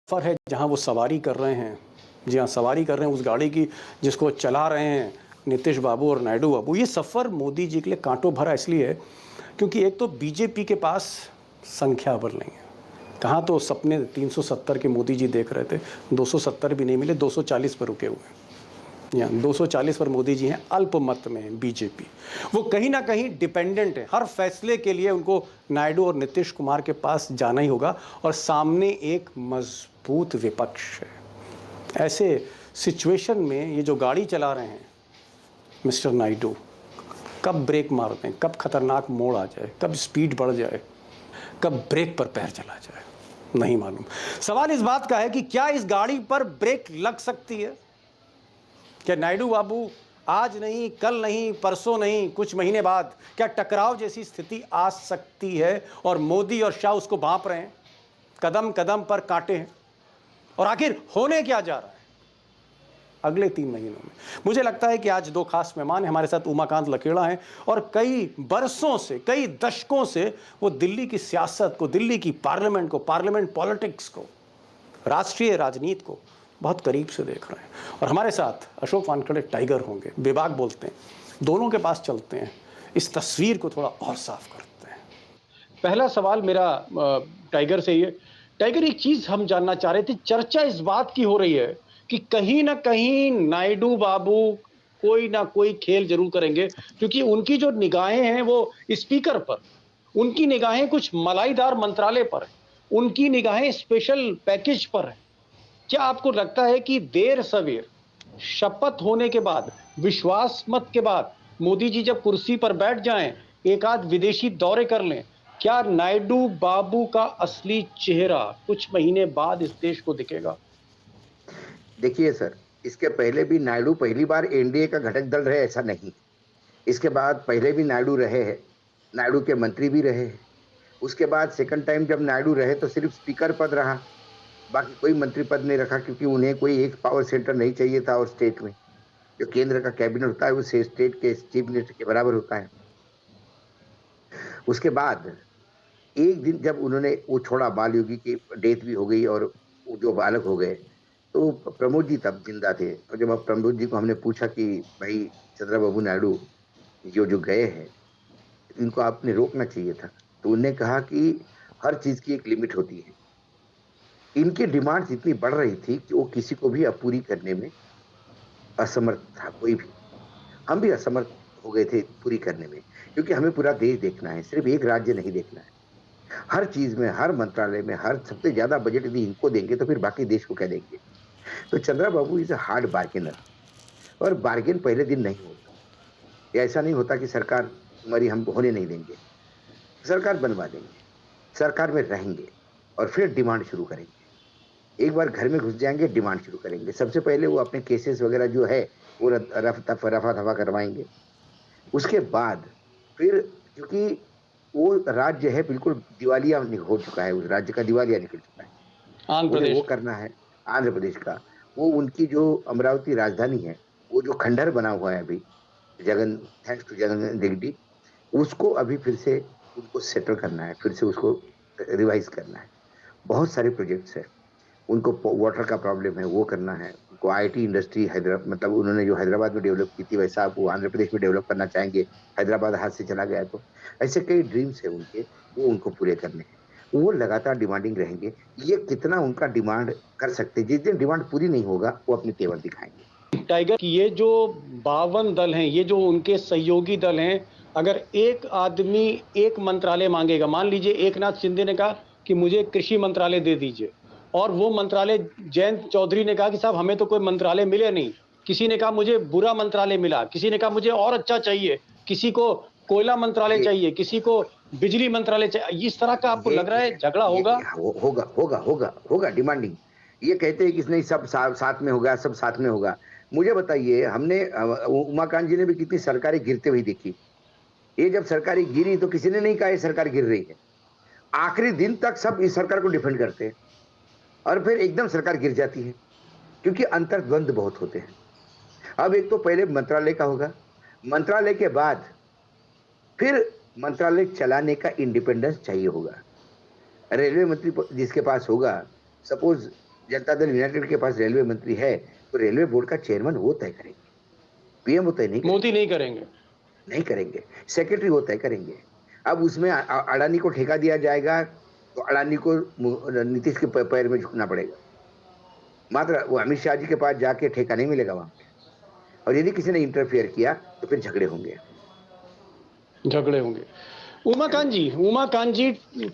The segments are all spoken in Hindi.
सफ़र है जहाँ वो सवारी कर रहे हैं। जी हाँ, सवारी कर रहे हैं उस गाड़ी की जिसको चला रहे हैं नीतीश बाबू और नायडू बाबू। ये सफ़र मोदी जी के लिए कांटों भरा इसलिए है क्योंकि एक तो बीजेपी के पास संख्या बल नहीं है। कहाँ तो सपने 370 के मोदी जी देख रहे थे, 270 भी नहीं मिले, 240 पर रुके हुए हैं। या 240 पर मोदी जी हैं, अल्पमत में हैं बीजेपी। वो कहीं ना कहीं डिपेंडेंट है, हर फैसले के लिए उनको नायडू और नीतीश कुमार के पास जाना ही होगा और सामने एक मजबूत विपक्ष है। ऐसे सिचुएशन में ये जो गाड़ी चला रहे हैं मिस्टर नायडू, कब ब्रेक मार दें, कब खतरनाक मोड़ आ जाए, कब स्पीड बढ़ जाए, कब ब्रेक पर पैर चला जाए, नहीं मालूम। सवाल इस बात का है कि क्या इस गाड़ी पर ब्रेक लग सकती है? क्या नायडू बाबू आज नहीं, कल नहीं, परसों नहीं, कुछ महीने बाद क्या टकराव जैसी स्थिति आ सकती है और मोदी और शाह उसको भांप रहे हैं, कदम कदम पर कांटे हैं? और आखिर होने क्या जा रहा है अगले 3 महीनों में? मुझे लगता है कि आज 2 खास मेहमान हैं हमारे साथ। उमाकांत लकेड़ा हैं और कई बरसों से, कई दशकों से वो दिल्ली की सियासत को, दिल्ली की पार्लियामेंट को, पार्लियामेंट पॉलिटिक्स को, राष्ट्रीय राजनीति को बहुत करीब से देख रहे हैं। और हमारे साथ अशोक वानखेड़े टाइगर होंगे, बेबाक बोलते हैं। दोनों के पास चलते हैं, इस तस्वीर को थोड़ा और साफ करते हैं। पहला सवाल मेरा टाइगर से ही है। टाइगर, एक चीज हम जानना चाह रहे थे, चर्चा इस बात की हो रही है कि कहीं ना कहीं नायडू बाबू कोई ना कोई खेल जरूर करेंगे, क्योंकि उनकी जो निगाहें हैं वो स्पीकर पर, उनकी निगाहें कुछ मलाईदार मंत्रालय पर है, उनकी निगाहें स्पेशल पैकेज पर है। क्या आपको लगता है कि देर सवेर शपथ होने के बाद, विश्वास मत के बाद मोदी जी जब कुर्सी पर बैठ जाएं, एक आध विदेशी दौरे कर लें, क्या नायडू बाबू का असली चेहरा कुछ महीने बाद इस देश को दिखेगा? देखिए सर, इसके पहले भी नायडू पहली बार एनडीए का घटक दल रहे ऐसा नहीं। इसके बाद पहले भी नायडू रहे हैं, नायडू के मंत्री भी रहे हैं। उसके बाद सेकंड टाइम जब नायडू रहे तो सिर्फ स्पीकर पद रहा, बाकी कोई मंत्री पद नहीं रखा क्योंकि उन्हें कोई एक पावर सेंटर नहीं चाहिए था और स्टेट में। जो केंद्र का कैबिनेट होता है वो स्टेट के चीफ मिनिस्टर के बराबर होता है। उसके बाद एक दिन जब उन्होंने वो छोड़ा, बाल योगी की डेथ भी हो गई और वो जो बालक हो गए, तो प्रमोद जी तब जिंदा थे। और जब अब प्रमोद जी को हमने पूछा कि भाई चंद्रबाबू नायडू जो जो गए हैं, इनको आपने रोकना चाहिए था, तो उन्होंने कहा कि हर चीज की एक लिमिट होती है। इनकी डिमांड्स इतनी बढ़ रही थी कि वो किसी को भी अब पूरी करने में असमर्थ था, कोई भी। हम भी असमर्थ हो गए थे पूरी करने में, क्योंकि हमें पूरा देश देखना है, सिर्फ एक राज्य नहीं देखना है। हर चीज में, हर मंत्रालय में, हर सबसे ज्यादा बजट यदि इनको देंगे तो फिर बाकी देश को क्या देंगे? तो Chandrababu is a hard bargainer. और बार्गेन पहले दिन नहीं होता। ये ऐसा नहीं होता कि सरकार तुम्हारी हम होने नहीं देंगे। सरकार बनवा देंगे, सरकार में रहेंगे और फिर डिमांड शुरू करेंगे। एक बार घर में घुस जाएंगे, डिमांड शुरू करेंगे। सबसे पहले वो अपने केसेस वगैरह जो है वो रफा दफा करवाएंगे। उसके बाद फिर, क्योंकि वो राज्य है बिल्कुल दिवालिया हो चुका है, उस राज्य का दिवालिया निकल चुका है, आंध्र उन्हें वो प्रदेश। करना है। आंध्र प्रदेश का वो उनकी जो अमरावती राजधानी है, वो जो खंडहर बना हुआ है अभी, जगन थैंक्स टू जगन रेड्डी, उसको अभी फिर से उनको सेटल करना है, फिर से उसको रिवाइज करना है। बहुत सारे प्रोजेक्ट्स हैं। उनको वाटर का प्रॉब्लम है, वो करना है। उनको आईटी इंडस्ट्री हैदराबाद, मतलब उन्होंने जो हैदराबाद में डेवलप की थी वैसा वो आंध्र प्रदेश में डेवलप करना चाहेंगे। हैदराबाद हाथ से चला गया तो ऐसे कई ड्रीम्स है उनके, वो उनको पूरे करने हैं। वो लगातार डिमांडिंग रहेंगे। ये कितना उनका डिमांड कर सकते हैं, जिस दिन डिमांड पूरी नहीं होगा वो अपनी तेवर दिखाएंगे। टाइगर की ये जो 52 दल हैं, ये जो उनके सहयोगी दल हैं, अगर एक आदमी एक मंत्रालय मांगेगा, मान लीजिए एकनाथ शिंदे ने कहा कि मुझे कृषि मंत्रालय दे दीजिए, और वो मंत्रालय जयंत चौधरी ने कहा कि साहब हमें तो कोई मंत्रालय मिले नहीं, किसी ने कहा मुझे बुरा मंत्रालय मिला, किसी ने कहा मुझे और अच्छा चाहिए, किसी को कोयला मंत्रालय ये चाहिए, किसी को बिजली मंत्रालय चाहिए, इस तरह का आपको ये लग रहा है झगड़ा होगा? होगा होगा होगा होगा डिमांडिंग। ये कहते हैं कि नहीं, सब साथ में होगा, सब साथ में होगा। मुझे बताइए, हमने उमाकांत जी ने भी कितनी सरकारें गिरते हुए देखी। ये जब सरकारें गिरी तो किसी ने नहीं कहा ये सरकार गिर रही है। आखिरी दिन तक सब इस सरकार को डिफेंड करते हैं और फिर एकदम सरकार गिर जाती है, क्योंकि अंतर्द्वंद बहुत होते हैं। अब एक तो पहले मंत्रालय का होगा, मंत्रालय के बाद फिर मंत्रालय चलाने का इंडिपेंडेंस चाहिए होगा। रेलवे मंत्री जिसके पास होगा, सपोज जनता दल यूनाइटेड के पास रेलवे मंत्री है, तो रेलवे बोर्ड का चेयरमैन वो तय करेंगे, पीएम वो तय नहीं करेंगे। मोदी नहीं करेंगे। नहीं करेंगे, सेक्रेटरी वो तय करेंगे। अब उसमें अडानी को ठेका दिया जाएगा, तो अडानी को नीतीश के पैर में झुकना पड़ेगा। मात्र वो अमित शाह जी के पास जाके ठेका नहीं मिलेगा वहां पे। और यदि किसी ने इंटरफियर किया तो फिर झगड़े होंगे। झगड़े होंगे। उमाकांत जी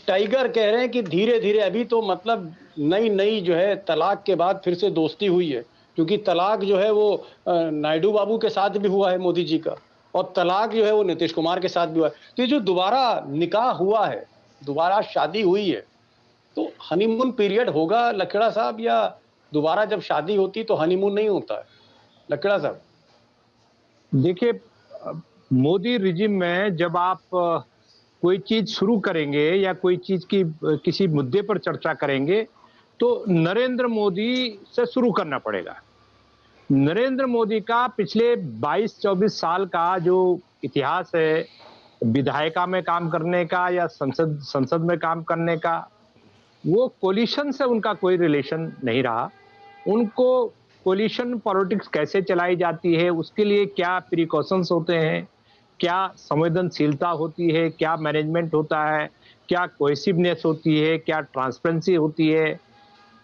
टाइगर कह रहे हैं कि धीरे धीरे अभी तो मतलब नई नई जो है तलाक के बाद फिर से दोस्ती हुई है, क्योंकि तलाक जो है वो नायडू बाबू के साथ भी हुआ है मोदी जी का, और तलाक जो है वो नीतीश कुमार के साथ भी हुआ है। तो ये जो दोबारा निकाह हुआ है, दोबारा शादी हुई है, तो हनीमून पीरियड होगा लखेड़ा साहब, या दोबारा जब शादी होती तो हनीमून नहीं होता है लखेड़ा साहब? देखिए, मोदी रिजिम में जब आप कोई चीज शुरू करेंगे या कोई चीज की किसी मुद्दे पर चर्चा करेंगे तो नरेंद्र मोदी से शुरू करना पड़ेगा। नरेंद्र मोदी का पिछले 22-24 साल का जो इतिहास है, विधायिका में काम करने का या संसद में काम करने का, वो कोलिशन से उनका कोई रिलेशन नहीं रहा। उनको कोलिशन पॉलिटिक्स कैसे चलाई जाती है, उसके लिए क्या प्रिकॉशंस होते हैं, क्या संवेदनशीलता होती है, क्या मैनेजमेंट होता है, क्या कोहेसिवनेस होती है, क्या ट्रांसपेरेंसी होती है,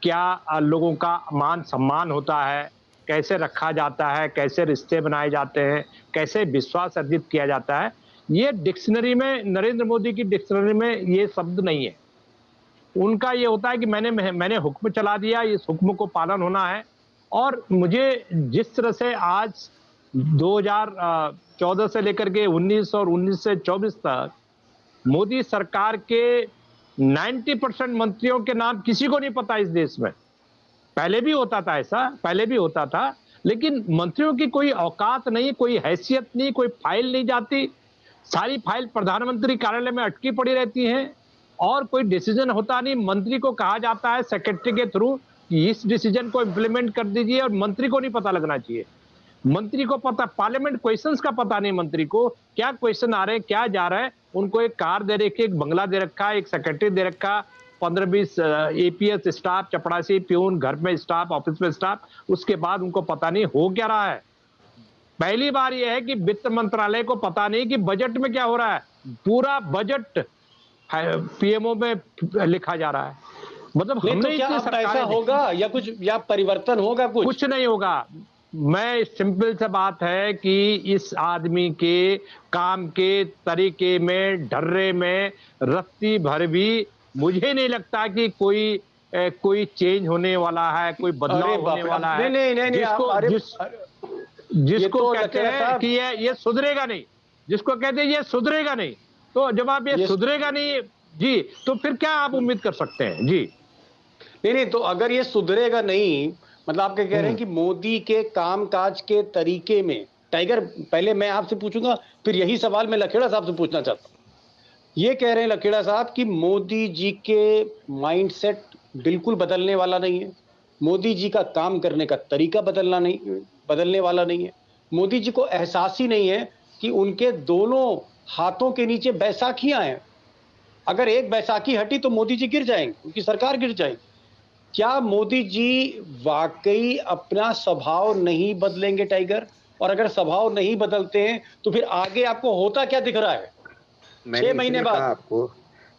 क्या लोगों का मान सम्मान होता है, कैसे रखा जाता है, कैसे रिश्ते बनाए जाते हैं, कैसे विश्वास अर्जित किया जाता है, ये डिक्शनरी में, नरेंद्र मोदी की डिक्शनरी में ये शब्द नहीं है। उनका ये होता है कि मैंने हुक्म चला दिया, इस हुक्म को पालन होना है। और मुझे जिस तरह से आज 2014 से लेकर के 19 और 19 से 24 तक मोदी सरकार के 90% मंत्रियों के नाम किसी को नहीं पता इस देश में। पहले भी होता था ऐसा, पहले भी होता था, लेकिन मंत्रियों की कोई औकात नहीं, कोई हैसियत नहीं, कोई फाइल नहीं जाती। सारी फाइल प्रधानमंत्री कार्यालय में अटकी पड़ी रहती हैं और कोई डिसीजन होता नहीं। मंत्री को कहा जाता है सेक्रेटरी के थ्रू कि इस डिसीजन को इंप्लीमेंट कर दीजिए, और मंत्री को नहीं पता लगना चाहिए। मंत्री को पता, पार्लियामेंट क्वेश्चंस का पता नहीं मंत्री को, क्या क्वेश्चन आ रहे हैं, क्या जा रहा है। उनको एक कार दे रखी, एक बंगला दे रखा है, एक सेक्रेटरी दे रखा, 15-20 एपीएस स्टाफ, चपरासी, प्यून, घर में स्टाफ, ऑफिस में स्टाफ, उसके बाद उनको पता नहीं हो क्या रहा है। पहली बार यह है कि वित्त मंत्रालय को पता नहीं कि बजट में क्या हो रहा है। पूरा बजट पीएमओ में लिखा जा रहा है। मतलब नहीं तो क्या अब ऐसा होगा या कुछ, या परिवर्तन होगा? कुछ नहीं होगा। मैं सिंपल सा बात है कि इस आदमी के काम के तरीके में, ढर्रे में रत्ती भर भी मुझे नहीं लगता कि कोई चेंज होने वाला है, कोई बदलाव होने वाला है। नहीं, जिसको कहते हैं कि ये सुधरेगा नहीं, जिसको कहते हैं ये सुधरेगा नहीं, तो जब आप ये सुधरेगा नहीं जी, तो फिर क्या आप उम्मीद कर सकते हैं जी? नहीं, तो अगर ये सुधरेगा नहीं, मतलब आप क्या कह रहे हैं कि मोदी के कामकाज के तरीके में, टाइगर पहले मैं आपसे पूछूंगा, फिर यही सवाल मैं लखेड़ा साहब से पूछना चाहता हूं। ये कह रहे हैं लखेड़ा साहब कि मोदी जी के माइंडसेट बिल्कुल बदलने वाला नहीं है, मोदी जी का काम करने का तरीका बदलने वाला नहीं है, मोदी जी को एहसास ही नहीं है कि उनके दोनों हाथों के नीचे बैसाखियां हैं। अगर एक बैसाखी हटी तो मोदी जी गिर जाएंगे, उनकी सरकार गिर जाएगी। क्या मोदी जी वाकई अपना स्वभाव नहीं बदलेंगे टाइगर? और अगर स्वभाव नहीं बदलते हैं तो फिर आगे आपको होता क्या दिख रहा है 6 महीने बाद?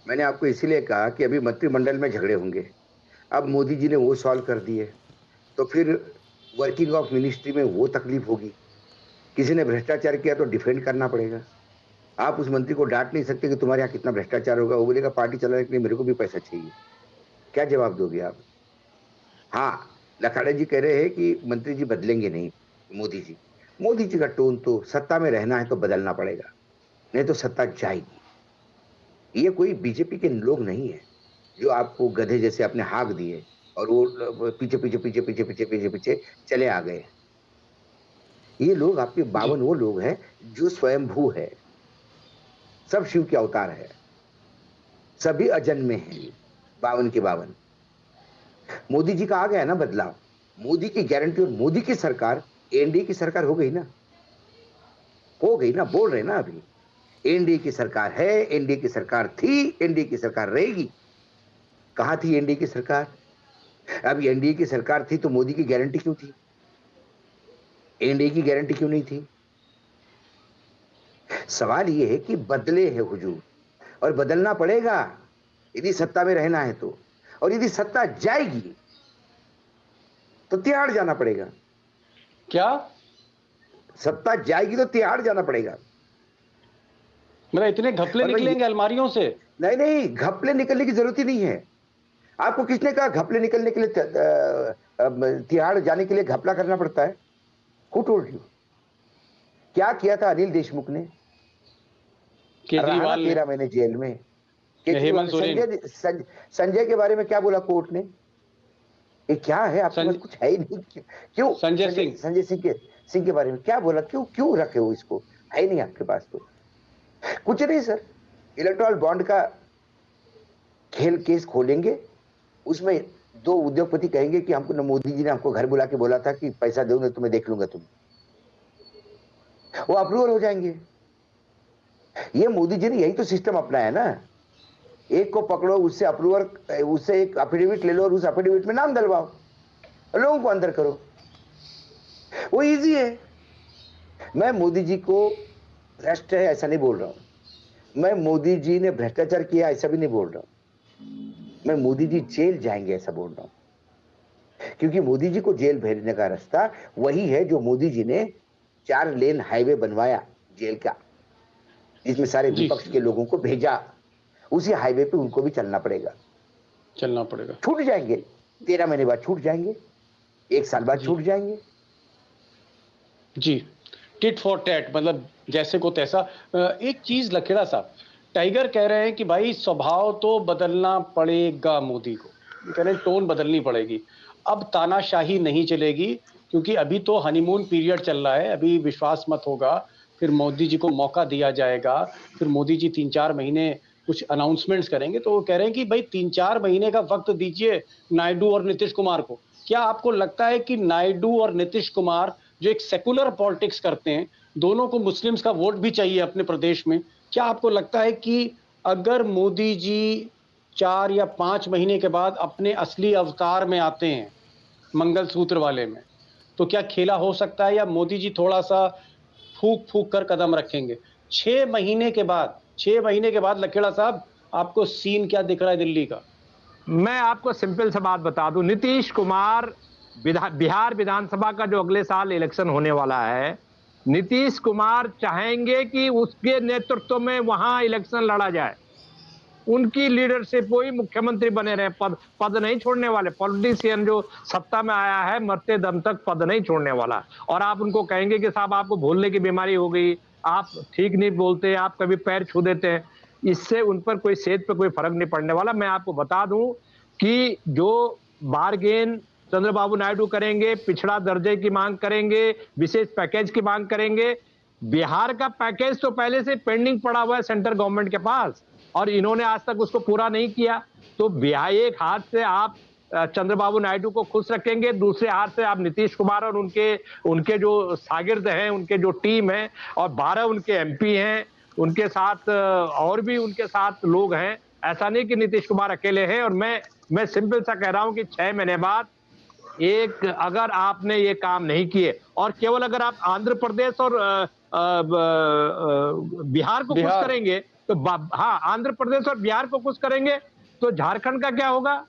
मैंने आपको इसीलिए कहा कि अभी मंत्रिमंडल में झगड़े होंगे। अब मोदी जी ने वो सॉल्व कर दिए, तो फिर वर्किंग ऑफ मिनिस्ट्री में वो तकलीफ होगी। किसी ने भ्रष्टाचार किया तो डिफेंड करना पड़ेगा। आप उस मंत्री को डांट नहीं सकते कि तुम्हारे यहाँ कितना भ्रष्टाचार होगा। वो बोलेगा पार्टी चलाने के लिए मेरे को भी पैसा चाहिए। क्या जवाब दोगे आप? हाँ, लखाड़ा जी कह रहे हैं कि मंत्री जी बदलेंगे नहीं। मोदी जी का टोन तो सत्ता में रहना है तो बदलना पड़ेगा, नहीं तो सत्ता जाएगी। ये कोई बीजेपी के लोग नहीं है जो आपको गधे जैसे अपने हाक दिए और वो पीछे पीछे पीछे पीछे पीछे पीछे पीछे चले आ गए। ये लोग आपके 52 वो लोग हैं जो स्वयंभू है, सब शिव के अवतार है, सभी अजन्मे हैं, 52 के 52। मोदी जी का आ गया ना बदलाव, मोदी की गारंटी और मोदी की सरकार, एनडीए की सरकार हो गई ना, बोल रहे ना अभी। एनडीए की सरकार है, एनडीए की सरकार थी, एनडीए की सरकार रहेगी। कहां थी एनडीए की सरकार? अब एनडीए की सरकार थी तो मोदी की गारंटी क्यों थी? एनडीए की गारंटी क्यों नहीं थी? सवाल ये है कि बदले है हुजूर, और बदलना पड़ेगा यदि सत्ता में रहना है तो। और यदि सत्ता जाएगी तो तिहाड़ जाना पड़ेगा। क्या सत्ता जाएगी तो तिहाड़ जाना पड़ेगा। मतलब इतने घपले और भाई निकलेंगे अलमारियों से? नहीं नहीं, घपले निकलने की जरूरत ही नहीं है। आपको किसने कहा घपले निकलने के लिए तिहाड़ जाने के लिए घपला करना पड़ता है? Who told you? क्या किया था अनिल देशमुख ने? रहा ना केजरीवाल ने 13 महीने जेल में। या हेमंत सोरेन? संजय के बारे में क्या बोला कोर्ट ने? ये क्या है आपके पास? कुछ है ही नहीं। क्यों संजय सिंह? संजय सिंह के बारे में क्या बोला? क्यों रखे हो इसको? है ही नहीं आपके पास तो कुछ नहीं सर। इलेक्टोरल बॉन्ड का खेल केस खोलेंगे, उसमें 2 उद्योगपति कहेंगे कि हमको मोदी जी ने हमको घर बुला के बोला था कि पैसा दो ना तुम्हें देख लूंगा तुम, वो अप्रूवल हो जाएंगे। ये मोदी जी ने यही तो सिस्टम अपनाया ना। एक को पकड़ो, उससे अप्रूवल, उससे एक एफिडेविट ले लो और उस एफिडेविट में नाम डलवाओ, लोगों को अंदर करो। वो इजी है। मैं मोदी जी को भ्रष्ट है ऐसा नहीं बोल रहा हूं, मैं मोदी जी ने भ्रष्टाचार किया ऐसा भी नहीं बोल रहा हूं, मैं मोदी जी जेल जाएंगे ऐसा बोल रहा हूं। क्योंकि मोदी जी को जेल भेजने का रास्ता वही है जो मोदी जी ने 4 लेन हाईवे बनवाया जेल का, जिसमें सारे जी, विपक्ष के लोगों को भेजा। उसी हाईवे पे उनको भी चलना पड़ेगा। चलना पड़ेगा। छूट जाएंगे, 13 महीने बाद छूट जाएंगे, 1 साल बाद जी। छूट जाएंगे। जी, टिट फॉर टैट, मतलब जैसे को तैसा। एक चीज लखेड़ा साहब, टाइगर कह रहे हैं कि भाई स्वभाव तो बदलना पड़ेगा मोदी को, कह रहे हैं टोन बदलनी पड़ेगी, अब तानाशाही नहीं चलेगी, क्योंकि अभी तो हनीमून पीरियड चल रहा है, अभी विश्वास मत होगा, फिर मोदी जी को मौका दिया जाएगा, फिर मोदी जी 3-4 महीने कुछ अनाउंसमेंट्स करेंगे। तो वो कह रहे हैं कि भाई 3-4 महीने का वक्त दीजिए नायडू और नीतीश कुमार को। क्या आपको लगता है कि नायडू और नीतीश कुमार जो एक सेकुलर पॉलिटिक्स करते हैं, दोनों को मुस्लिम्स का वोट भी चाहिए अपने प्रदेश में, क्या आपको लगता है कि अगर मोदी जी 4 या 5 महीने के बाद अपने असली अवतार में आते हैं, मंगलसूत्र वाले में, तो क्या खेला हो सकता है, या मोदी जी थोड़ा सा फूक फूक कर कदम रखेंगे? 6 महीने के बाद लखेड़ा साहब, आपको सीन क्या दिख रहा है दिल्ली का? मैं आपको सिंपल सा बात बता दूं, नीतीश कुमार बिहार विधानसभा का जो अगले साल इलेक्शन होने वाला है, नीतीश कुमार चाहेंगे कि उसके नेतृत्व में वहां इलेक्शन लड़ा जाए, उनकी लीडरशिप, वही मुख्यमंत्री बने रहे, पद नहीं छोड़ने वाले। पॉलिटिशियन जो सत्ता में आया है मरते दम तक पद नहीं छोड़ने वाला। और आप उनको कहेंगे कि साहब आपको भूलने की बीमारी हो गई, आप ठीक नहीं बोलते, आप कभी पैर छू देते हैं, इससे उन पर कोई सेहत पे कोई फर्क नहीं पड़ने वाला। मैं आपको बता दूं कि जो बार्गेन चंद्रबाबू नायडू करेंगे, पिछड़ा दर्जे की मांग करेंगे, विशेष पैकेज की मांग करेंगे, बिहार का पैकेज तो पहले से पेंडिंग पड़ा हुआ है सेंट्रल गवर्नमेंट के पास, और इन्होंने आज तक उसको पूरा नहीं किया। तो बिहार एक हाथ से आप चंद्रबाबू नायडू को खुश रखेंगे, दूसरे हाथ से आप नीतीश कुमार और उनके जो शागिर्द हैं, उनके जो टीम है, और 12 उनके एमपी हैं, उनके साथ और भी उनके साथ लोग हैं। ऐसा नहीं कि नीतीश कुमार अकेले हैं। और मैं सिंपल सा कह रहा हूं कि 6 महीने बाद अगर आपने ये काम नहीं किए, और केवल अगर आप आंध्र प्रदेश और बिहार को खुश करेंगे तो हाँ, आंध्र प्रदेश और बिहार को खुश करेंगे तो झारखंड का क्या होगा,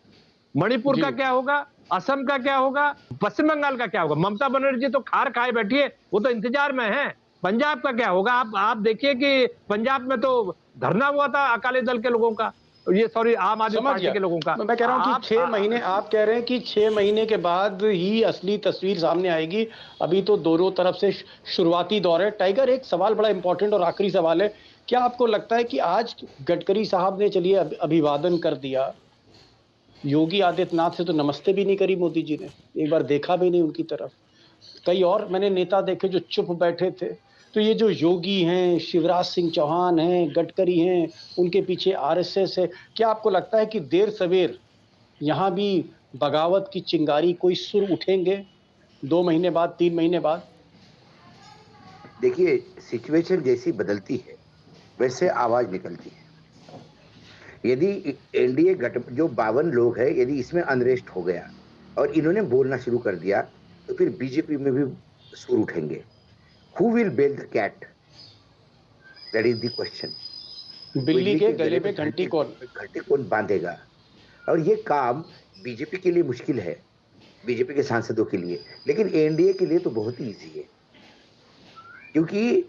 मणिपुर का क्या होगा, असम का क्या होगा, पश्चिम बंगाल का क्या होगा? ममता बनर्जी तो खार खाए बैठी है, वो तो इंतजार में है। पंजाब का क्या होगा? आप देखिए कि पंजाब में तो धरना हुआ था अकाली दल के लोगों का, ये सॉरी आम आदमी पार्टी के लोगों का। मैं कह रहा हूं कि 6 महीने, आप कह रहे हैं कि 6 महीने के बाद ही असली तस्वीर सामने आएगी, अभी तो दोनों तरफ से शुरुआती दौर है। टाइगर, एक सवाल बड़ा इंपॉर्टेंट और आखिरी सवाल है, क्या आपको लगता है कि आज गडकरी साहब ने चलिए अभिवादन कर दिया, योगी आदित्यनाथ से तो नमस्ते भी नहीं करी मोदी जी ने, एक बार देखा भी नहीं उनकी तरफ, कई और मैंने नेता देखे जो चुप बैठे थे, तो ये जो योगी हैं, शिवराज सिंह चौहान हैं, गडकरी हैं, उनके पीछे आरएसएस है, क्या आपको लगता है कि देर सवेर यहाँ भी बगावत की चिंगारी कोई सुर उठेंगे 2 महीने बाद, 3 महीने बाद? देखिए, सिचुएशन जैसी बदलती है वैसे आवाज निकलती है। यदि एनडीए जो 52 लोग है, यदि इसमें अनरेस्ट हो गया और इन्होंने बोलना शुरू कर दिया तो फिर बीजेपी में भी सुर उठेंगे। Who will bell the cat, that is the question. बिल्ली के गले पे घंटी कौन? घंटी कौन बांधेगा? और ये काम बीजेपी के लिए मुश्किल है, बीजेपी के सांसदों के लिए, लेकिन एनडीए के लिए तो बहुत ही इजी है, क्योंकि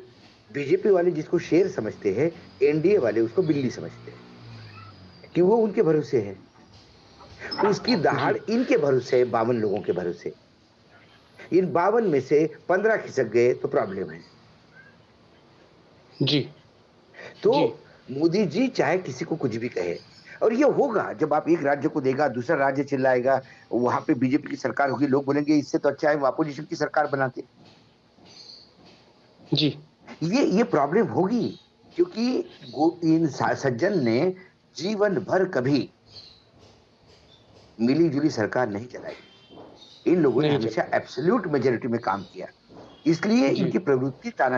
बीजेपी वाले जिसको शेर समझते हैं, एनडीए वाले उसको बिल्ली समझते हैं कि वो उनके भरोसे है, उसकी दहाड़ इनके भरोसे है, 52 लोगों के भरोसे। इन 52 में से 15 खिसक गए तो प्रॉब्लम है। जी तो जी। मोदी जी चाहे किसी को कुछ भी कहे, और ये होगा जब आप एक राज्य को देगा, दूसरा राज्य चिल्लाएगा, वहां पे बीजेपी की सरकार होगी, लोग बोलेंगे इससे तो अच्छा है वो अपोजिशन की सरकार बनाते। जी ये प्रॉब्लम होगी, क्योंकि इन सज्जन ने जीवन भर कभी मिली जुली सरकार नहीं चलाई। इन लोगों ने नहीं हमेशा चला। एब्सोल्यूट मेजोरिटी में काम किया, इसलिए जी इनकी प्रवृत्ति तानाशाही